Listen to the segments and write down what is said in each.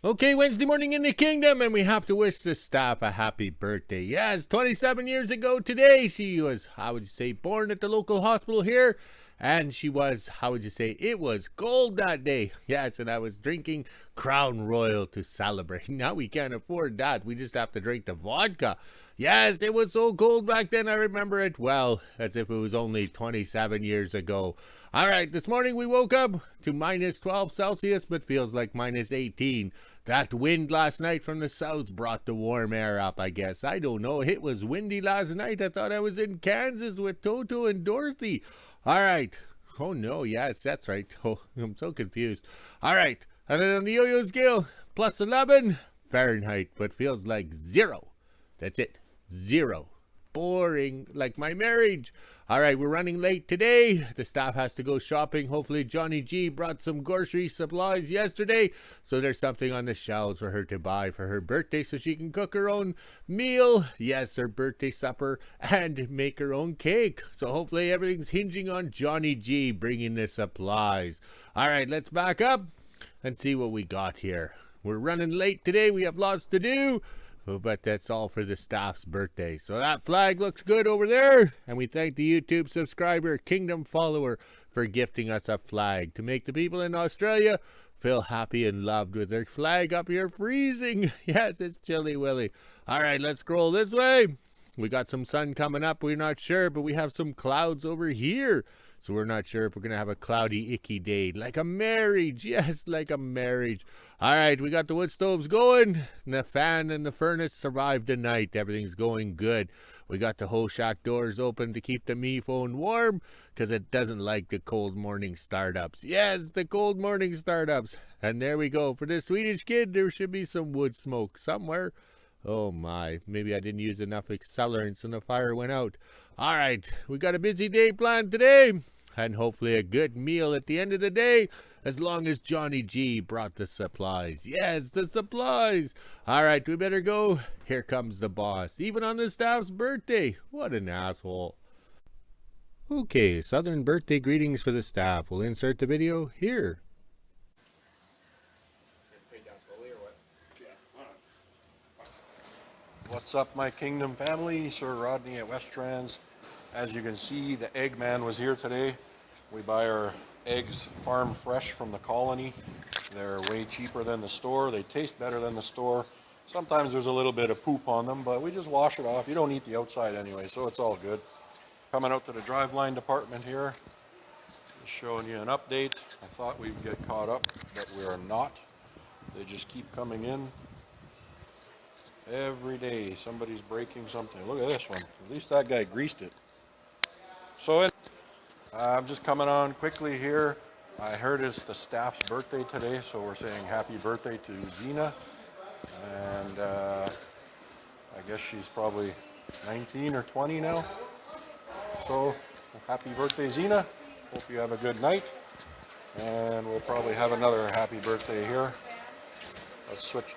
Okay, Wednesday morning in the kingdom, and we have to wish the staff a happy birthday. Yes, 27 years ago today, she was, born at the local hospital here. And she was, it was cold that day. Yes, and I was drinking Crown Royal to celebrate. Now we can't afford that. We just have to drink the vodka. Yes, it was so cold back then. I remember it well, as if it was only 27 years ago. All right, this morning we woke up to minus 12 Celsius, but feels like minus 18. That wind last night from the south brought the warm air up, I guess. I don't know. It was windy last night. I thought I was in Kansas with Toto and Dorothy. All right. Oh, no. Yes, that's right. Oh, I'm so confused. All right. And then on the yo-yo scale, plus 11 Fahrenheit, but feels like 0. That's it. 0. Boring, like my marriage. All right, we're running late today. The staff has to go shopping. Hopefully Johnny G brought some grocery supplies yesterday, so there's something on the shelves for her to buy for her birthday so she can cook her own meal. Yes, her birthday supper, and make her own cake. So hopefully everything's hinging on Johnny G bringing the supplies. All right, let's back up and see what we got here. We're running late today. We have lots to do. But that's all for the staff's birthday. So that flag looks good over there. And we thank the YouTube subscriber, Kingdom follower, for gifting us a flag to make the people in Australia feel happy and loved with their flag up here freezing. Yes, it's chilly willy. All right, let's scroll this way. We got some sun coming up. We're not sure, but we have some clouds over here. So we're not sure if we're going to have a cloudy, icky day. Like a marriage. Yes, like a marriage. All right, we got the wood stoves going. And the fan and the furnace survived the night. Everything's going good. We got the whole shack doors open to keep the me phone warm because it doesn't like the cold morning startups. Yes, the cold morning startups. And there we go. For this Swedish kid, there should be some wood smoke somewhere. Oh my, maybe I didn't use enough accelerants and the fire went out. All right, we got a busy day planned today. And hopefully a good meal at the end of the day, as long as Johnny G brought the supplies. Yes, the supplies. All right, we better go. Here comes the boss, even on the staff's birthday. What an asshole. Okay, Southern birthday greetings for the staff. We'll insert the video here. What's up, my Kingdom family? Sir Rodney at West Trans. As you can see, the egg man was here today. We buy our eggs farm fresh from the colony. They're way cheaper than the store. They taste better than the store. Sometimes there's a little bit of poop on them, but we just wash it off. You don't eat the outside anyway, so it's all good. Coming out to the driveline department here. Just showing you an update. I thought we'd get caught up, but we're not. They just keep coming in. Every day somebody's breaking something. Look at this one. At least that guy greased it. So I'm just coming on quickly here. I heard it's the staff's birthday today, so we're saying happy birthday to Zena. And I guess she's probably 19 or 20 now. So happy birthday, Zena. Hope you have a good night. And we'll probably have another happy birthday here. Let's switch.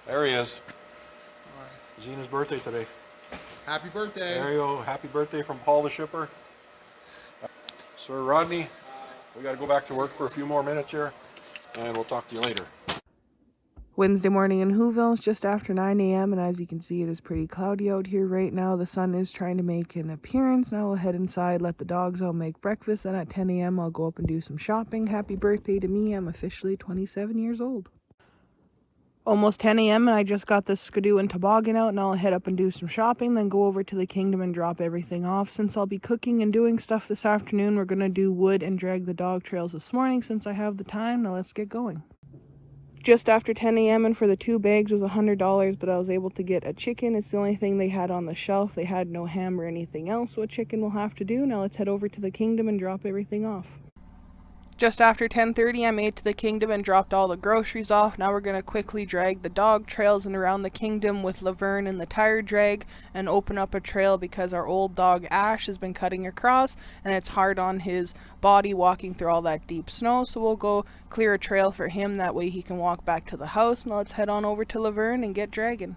There he is. Zena's birthday today. Happy birthday. There you go. Happy birthday from Paul the shipper. Sir Rodney, we got to go back to work for a few more minutes here, and we'll talk to you later. Wednesday morning in WHO-ville is just after 9 a.m. and as you can see, it is pretty cloudy out here right now. The sun is trying to make an appearance. Now we'll head inside, let the dogs out make breakfast. Then at 10 a.m. I'll go up and do some shopping. Happy birthday to me. I'm officially 27 years old. Almost 10 a.m. and I just got this skidoo and toboggan out, and I'll head up and do some shopping, then go over to the kingdom and drop everything off. Since I'll be cooking and doing stuff this afternoon, we're going to do wood and drag the dog trails this morning since I have the time. Now let's get going. Just after 10 a.m. and for the 2 bags was $100, but I was able to get a chicken. It's the only thing they had on the shelf. They had no ham or anything else, so a chicken will have to do. Now let's head over to the kingdom and drop everything off. Just after 10:30, I made to the kingdom and dropped all the groceries off. Now we're going to quickly drag the dog trails and around the kingdom with Laverne in the tire drag and open up a trail because our old dog Ash has been cutting across and it's hard on his body walking through all that deep snow. So we'll go clear a trail for him. That way he can walk back to the house. Now let's head on over to Laverne and get dragging.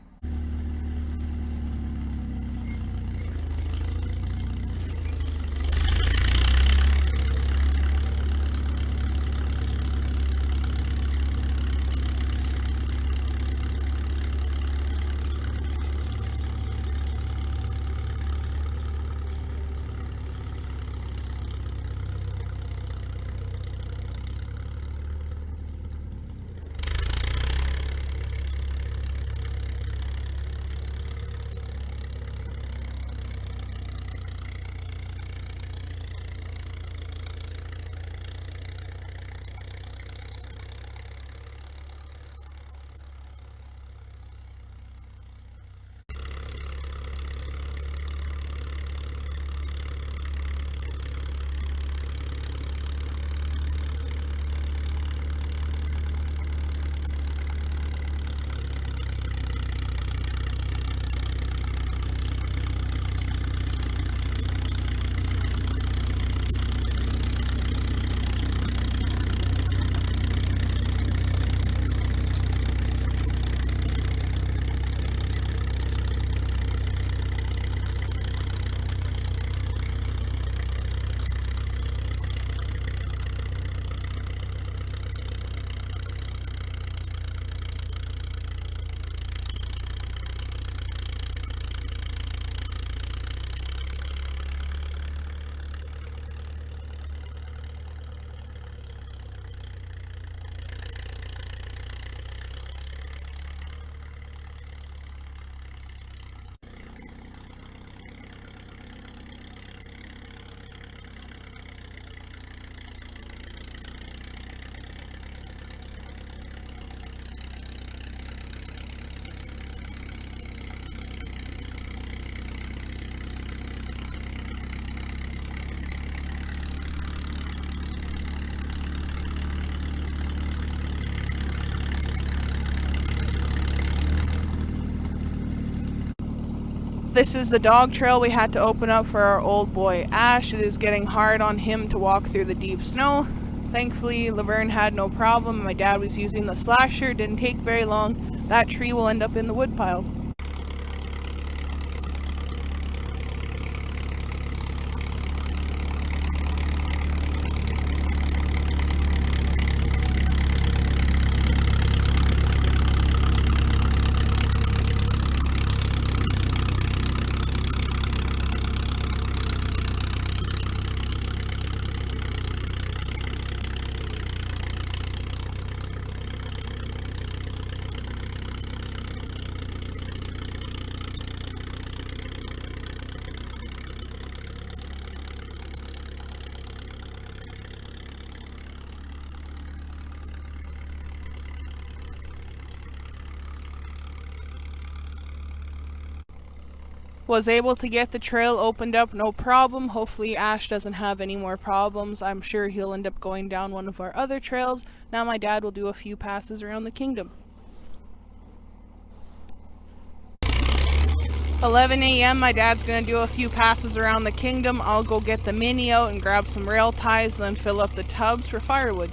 This is the dog trail we had to open up for our old boy Ash. It is getting hard on him to walk through the deep snow. Thankfully, Laverne had no problem. My dad was using the slasher. It didn't take very long. That tree will end up in the woodpile. Was able to get the trail opened up, no problem. Hopefully Ash doesn't have any more problems. I'm sure he'll end up going down one of our other trails. Now my dad will do a few passes around the kingdom. 11 a.m. my dad's gonna do a few passes around the kingdom. I'll go get the mini out and grab some rail ties, then fill up the tubs for firewood.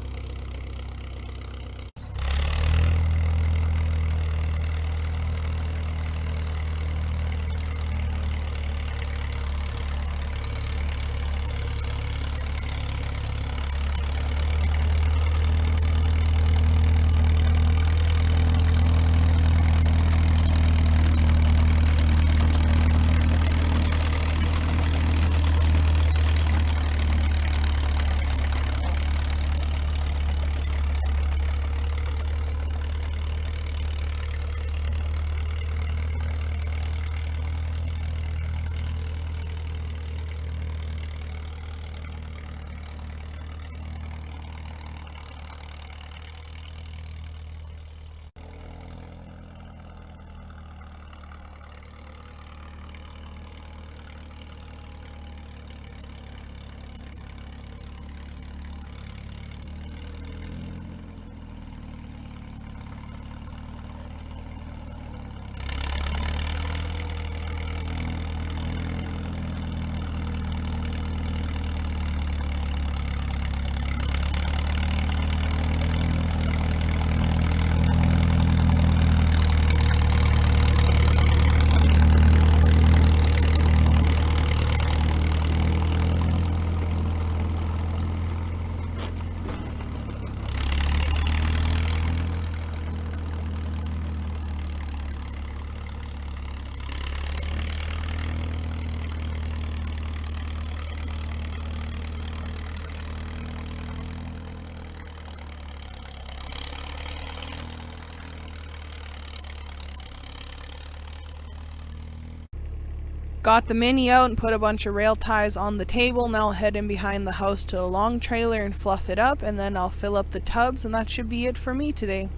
Got the mini out and put a bunch of rail ties on the table. Now I'll head in behind the house to the long trailer and fluff it up, and then I'll fill up the tubs, and that should be it for me today.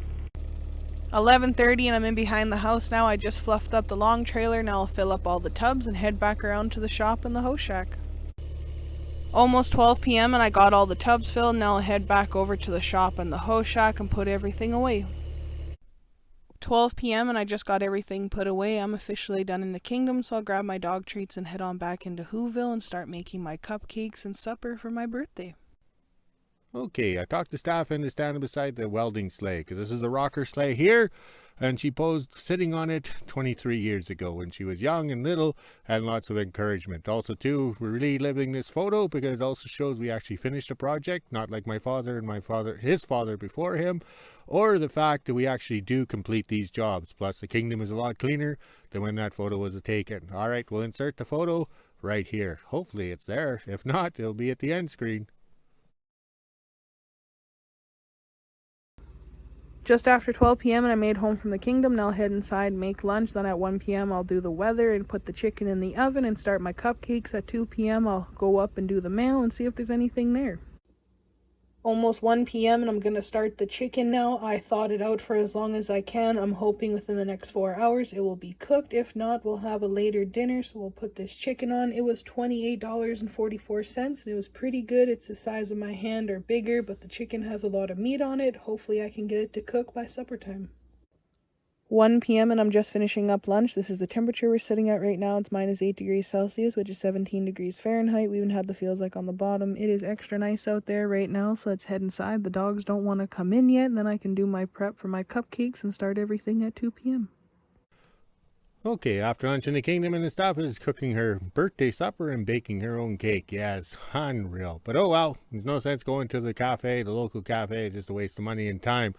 11:30 and I'm in behind the house now. I just fluffed up the long trailer. Now I'll fill up all the tubs and head back around to the shop and the hose shack. Almost 12 p.m. and I got all the tubs filled. Now I'll head back over to the shop and the hose shack and put everything away. 12 p.m. and I just got everything put away. I'm officially done in the kingdom, so I'll grab my dog treats and head on back into WHO-ville and start making my cupcakes and supper for my birthday. Okay, I talked the staff into standing beside the welding sleigh, because this is a rocker sleigh here, and she posed sitting on it 23 years ago when she was young and little, and lots of encouragement. Also, too, we're reliving this photo because it also shows we actually finished a project, not like my father and his father before him, or the fact that we actually do complete these jobs. Plus, the kingdom is a lot cleaner than when that photo was taken. All right, we'll insert the photo right here. Hopefully it's there. If not, it'll be at the end screen. Just after 12 p.m. and I made home from the kingdom. Now I'll head inside, make lunch. Then at 1 p.m. I'll do the weather and put the chicken in the oven and start my cupcakes. At 2 p.m. I'll go up and do the mail and see if there's anything there. Almost 1 p.m. and I'm going to start the chicken now. I thawed it out for as long as I can. I'm hoping within the next 4 hours it will be cooked. If not, we'll have a later dinner. So we'll put this chicken on. It was $28.44 and it was pretty good. It's the size of my hand or bigger, but the chicken has a lot of meat on it. Hopefully I can get it to cook by supper time. 1 p.m. and I'm just finishing up lunch. This is the temperature we're sitting at right now. It's minus 8 degrees Celsius, which is 17 degrees Fahrenheit. We even had the feels like on the bottom. It is extra nice out there right now, so let's head inside. The dogs don't want to come in yet, and then I can do my prep for my cupcakes and start everything at 2 p.m. Okay, after lunch in the kingdom, and the staff is cooking her birthday supper and baking her own cake. Yes, unreal. But oh well, there's no sense going to the cafe, the local cafe. It's just a waste of money and time.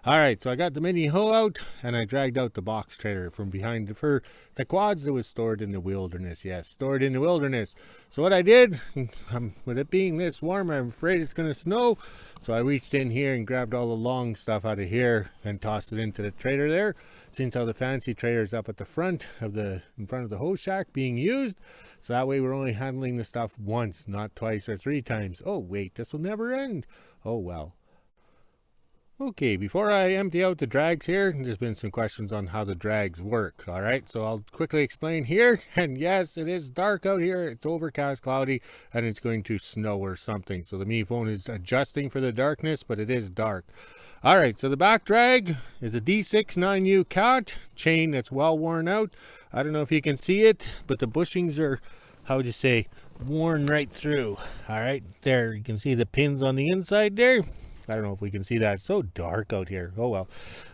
All right, so I got the mini hoe out, and I dragged out the box trailer from behind for the quads that was stored in the wilderness. Yes, stored in the wilderness. So what I did, with it being this warm, I'm afraid it's going to snow. So I reached in here and grabbed all the long stuff out of here and tossed it into the trailer there. Since how the fancy trailer is up at the front of the hose shack being used, so that way we're only handling the stuff once, not twice or 3 times. Oh wait, this will never end. Oh well. Okay, before I empty out the drags here, there's been some questions on how the drags work. All right, so I'll quickly explain here. And yes, it is dark out here. It's overcast, cloudy, and it's going to snow or something. So the mini phone is adjusting for the darkness, but it is dark. All right, so the back drag is a D6 9U cat chain that's well worn out. I don't know if you can see it, but the bushings are, how would you say, worn right through. All right, there, you can see the pins on the inside there. I don't know if we can see that. It's so dark out here. Oh well.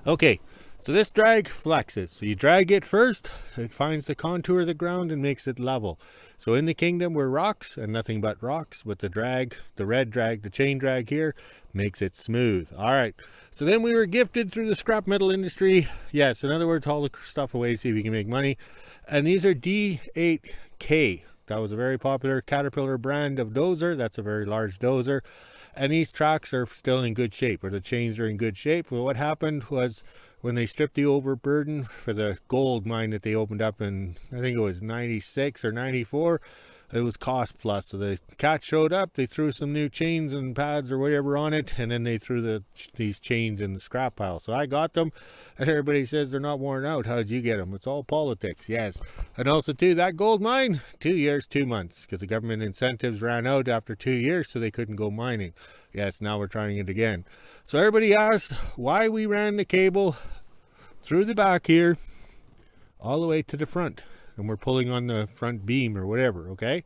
Okay, so this drag flexes. So you drag it first, it finds the contour of the ground and makes it level. So in the kingdom we're rocks and nothing but rocks, but the drag, the red drag, the chain drag here makes it smooth. All right, so then we were gifted through the scrap metal industry. Yes, in other words, haul the stuff away, see if we can make money. And these are D8K. That was a very popular Caterpillar brand of dozer. That's a very large dozer. And these tracks are still in good shape, or the chains are in good shape. Well, what happened was when they stripped the overburden for the gold mine that they opened up in, I think it was 96 or 94, it was cost plus. So the cat showed up, they threw some new chains and pads or whatever on it, and then they threw these chains in the scrap pile. So I got them, and everybody says they're not worn out. How did you get them? It's all politics, yes. And also too, that gold mine, 2 years, 2 months, because the government incentives ran out after 2 years, so they couldn't go mining. Yes, now we're trying it again. So everybody asked why we ran the cable through the back here all the way to the front, and we're pulling on the front beam or whatever. Okay,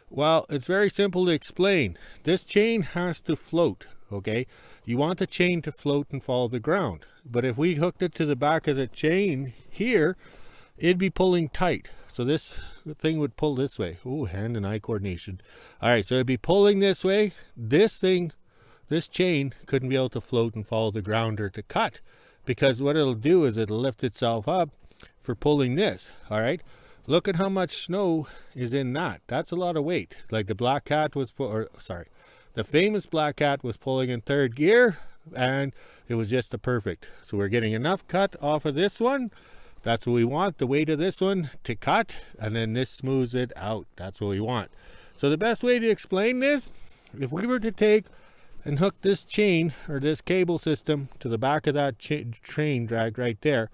well, it's very simple to explain. This chain has to float. Okay, you want the chain to float and follow the ground, but if we hooked it to the back of the chain here, it'd be pulling tight. So this thing would pull this way. Oh, hand and eye coordination. All right, so it'd be pulling this way. This chain couldn't be able to float and follow the ground or to cut, because what it'll do is it'll lift itself up for pulling this. All right, look at how much snow is in that. That's a lot of weight. Like the black cat was, the famous black cat was pulling in 3rd gear, and it was just a perfect. So we're getting enough cut off of this one. That's what we want, the weight of this one to cut, and then this smooths it out. That's what we want. So the best way to explain this, if we were to take and hook this chain or this cable system to the back of that train drag right there,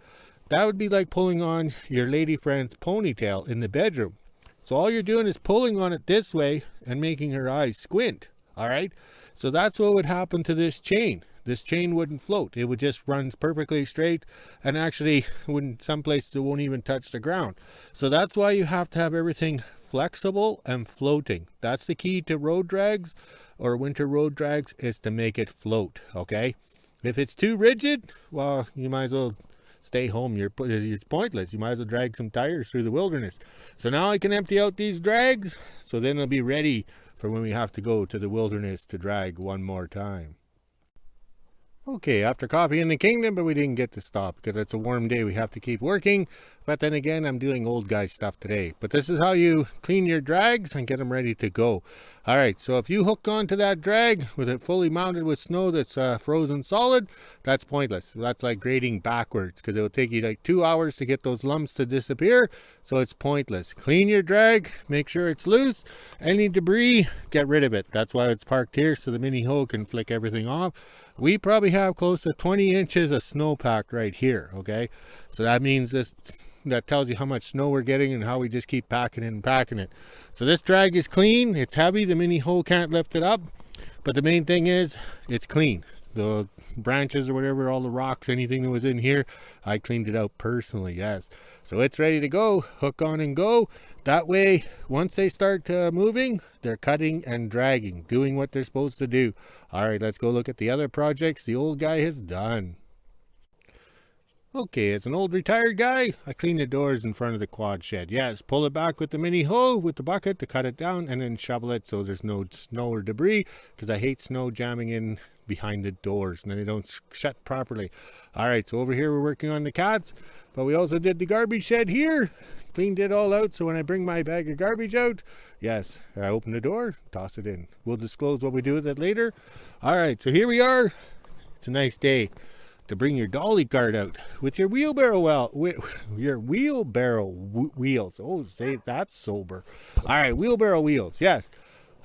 that would be like pulling on your lady friend's ponytail in the bedroom. So all you're doing is pulling on it this way and making her eyes squint. All right, so that's what would happen to this chain. This chain wouldn't float. It would just run perfectly straight, and actually wouldn't, some places it won't even touch the ground. So that's why you have to have everything flexible and floating. That's the key to road drags or winter road drags, is to make it float. Okay, if it's too rigid, well, you might as well stay home. It's pointless. You might as well drag some tires through the wilderness. So now I can empty out these drags, so then they'll be ready for when we have to go to the wilderness to drag one more time. Okay, after coffee in the kingdom, but we didn't get to stop because it's a warm day. We have to keep working. But then again, I'm doing old guy stuff today. But this is how you clean your drags and get them ready to go. All right, so if you hook onto that drag with it fully mounted with snow that's frozen solid, that's pointless. That's like grading backwards, because it will take you like 2 hours to get those lumps to disappear. So it's pointless. Clean your drag, make sure it's loose. Any debris, get rid of it. That's why it's parked here, so the mini hoe can flick everything off. We probably have close to 20 inches of snowpack right here. Okay, so that means that tells you how much snow we're getting and how we just keep packing it and packing it. So this drag is clean. It's heavy. The mini hoe can't lift it up, but the main thing is it's clean. the branches or whatever, all the rocks, anything that was in here, I cleaned it out personally, yes. So it's ready to go, hook on and go. That way, once they start moving, they're cutting and dragging, doing what they're supposed to do. All right, let's go look at the other projects the old guy has done. Okay, it's an old retired guy. I clean the doors in front of the quad shed. Yes, pull it back with the mini hoe with the bucket to cut it down and then shovel it so there's no snow or debris, because I hate snow jamming in behind the doors and then they don't shut properly. All right, so over here we're working on the cats, but we also did the garbage shed here. Cleaned it all out, so when I bring my bag of garbage out, yes, I open the door, toss it in. We'll disclose what we do with it later. All right, so here we are. It's a nice day to bring your dolly cart out with your wheelbarrow wheels. Oh, say that's sober. All right, wheelbarrow wheels, yes.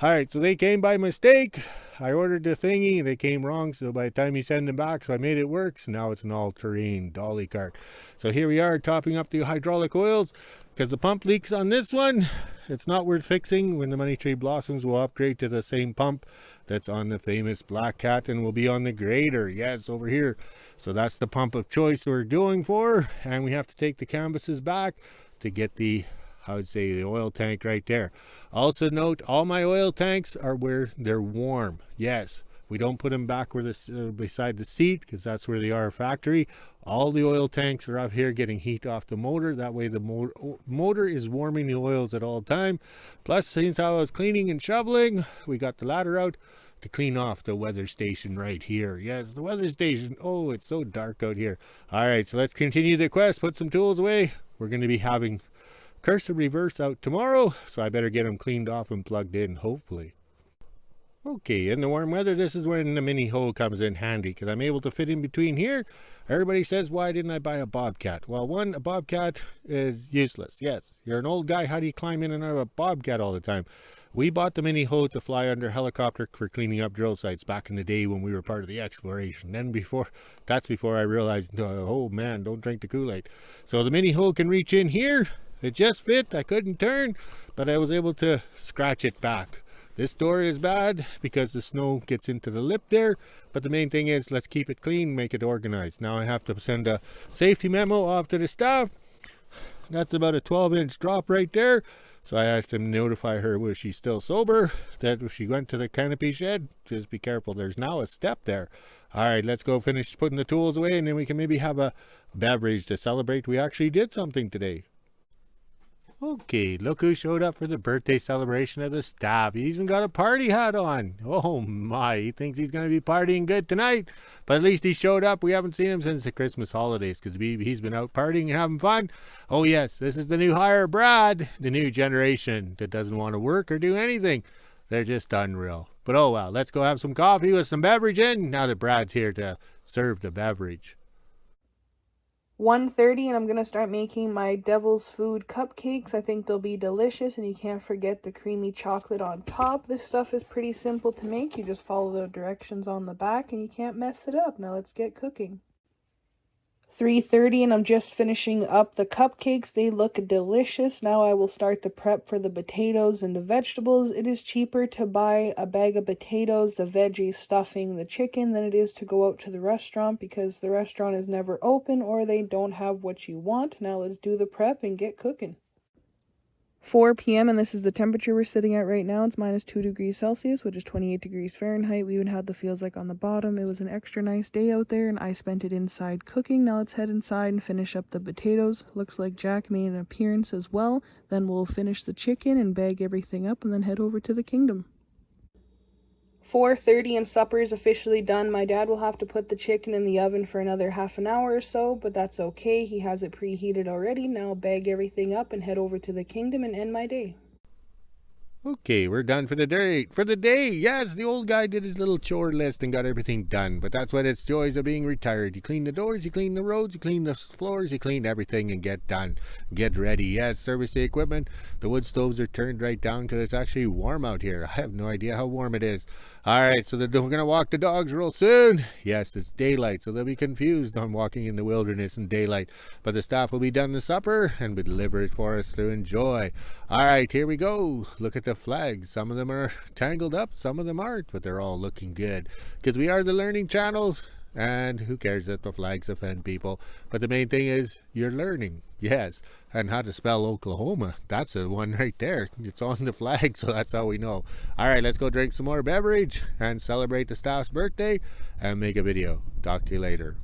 All right, so they came by mistake. I ordered the thingy, they came wrong, so by the time you send them back, so I made it work, so now it's an all-terrain dolly cart. So here we are topping up the hydraulic oils, because the pump leaks on this one. It's not worth fixing. When the money tree blossoms, we'll upgrade to the same pump that's on the famous Black Cat and will be on the grader, yes, over here. So that's the pump of choice we're doing for, and we have to take the canvases back to get the, I would say, the oil tank right there. Also note, all my oil tanks are where they're warm. Yes, we don't put them back where this beside the seat, because that's where they are factory. All the oil tanks are up here getting heat off the motor. That way the motor is warming the oils at all time. Plus, since I was cleaning and shoveling, we got the ladder out to clean off the weather station right here. Yes, the weather station. Oh, it's so dark out here. All right, so let's continue the quest. Put some tools away. We're going to be having Cursor Reverse out tomorrow, so I better get them cleaned off and plugged in, hopefully. Okay, in the warm weather, this is when the mini hoe comes in handy, because I'm able to fit in between here. Everybody says, why didn't I buy a bobcat? Well, one, a bobcat is useless. Yes, you're an old guy. How do you climb in and out of a bobcat all the time? We bought the mini hoe to fly under helicopter for cleaning up drill sites back in the day when we were part of the exploration. Then that's before I realized, oh man, don't drink the Kool-Aid. So the mini hoe can reach in here. It just fit. I couldn't turn, but I was able to scratch it back. This door is bad because the snow gets into the lip there, but the main thing is let's keep it clean, make it organized. Now I have to send a safety memo off to the staff. That's about a 12-inch drop right there. So I have to notify her where she's still sober, that if she went to the canopy shed, just be careful. There's now a step there. All right, let's go finish putting the tools away, and then we can maybe have a beverage to celebrate we actually did something today. Okay, look who showed up for the birthday celebration of the staff. He even got a party hat on. Oh my, he thinks he's going to be partying good tonight. But at least he showed up. We haven't seen him since the Christmas holidays because he's been out partying and having fun. Oh yes, this is the new hire, Brad. The new generation that doesn't want to work or do anything. They're just unreal. But oh well, let's go have some coffee with some beverage in now that Brad's here to serve the beverage. 1:30 and I'm going to start making my devil's food cupcakes. I think they'll be delicious, and you can't forget the creamy chocolate on top. This stuff is pretty simple to make. You just follow the directions on the back and you can't mess it up. Now let's get cooking. 3:30 and I'm just finishing up the cupcakes. They look delicious. Now I will start the prep for the potatoes and the vegetables. It is cheaper to buy a bag of potatoes, the veggies, stuffing, the chicken than it is to go out to the restaurant, because the restaurant is never open or they don't have what you want. Now let's do the prep and get cooking. 4 p.m. and this is the temperature we're sitting at right now. It's minus 2 degrees Celsius, which is 28 degrees Fahrenheit. We even had the feels like on the bottom. It was an extra nice day out there, and I spent it inside cooking. Now let's head inside and finish up the potatoes. Looks like Jack made an appearance as well. Then we'll finish the chicken and bag everything up and then head over to the kingdom. 4:30 and supper is officially done. My dad will have to put the chicken in the oven for another half an hour or so, but that's okay. He has it preheated already. Now I'll bag everything up and head over to the kingdom and end my day. Okay, we're done for the day. Yes, the old guy did his little chore list and got everything done. But that's what it's joys of being retired. You clean the doors, you clean the roads, you clean the floors, you clean everything and get done. Get ready. Yes, service the equipment. The wood stoves are turned right down because it's actually warm out here. I have no idea how warm it is. All right, so we're going to walk the dogs real soon. Yes, it's daylight, so they'll be confused on walking in the wilderness in daylight. But the staff will be done the supper and will deliver it for us to enjoy. All right, here we go. Look at the the flags. Some of them are tangled up, some of them aren't, but they're all looking good. Because we are the learning channels, and who cares if the flags offend people? But the main thing is you're learning, yes. And how to spell Oklahoma, that's the one right there. It's on the flag, so that's how we know. All right, let's go drink some more beverage and celebrate the staff's birthday and make a video. Talk to you later.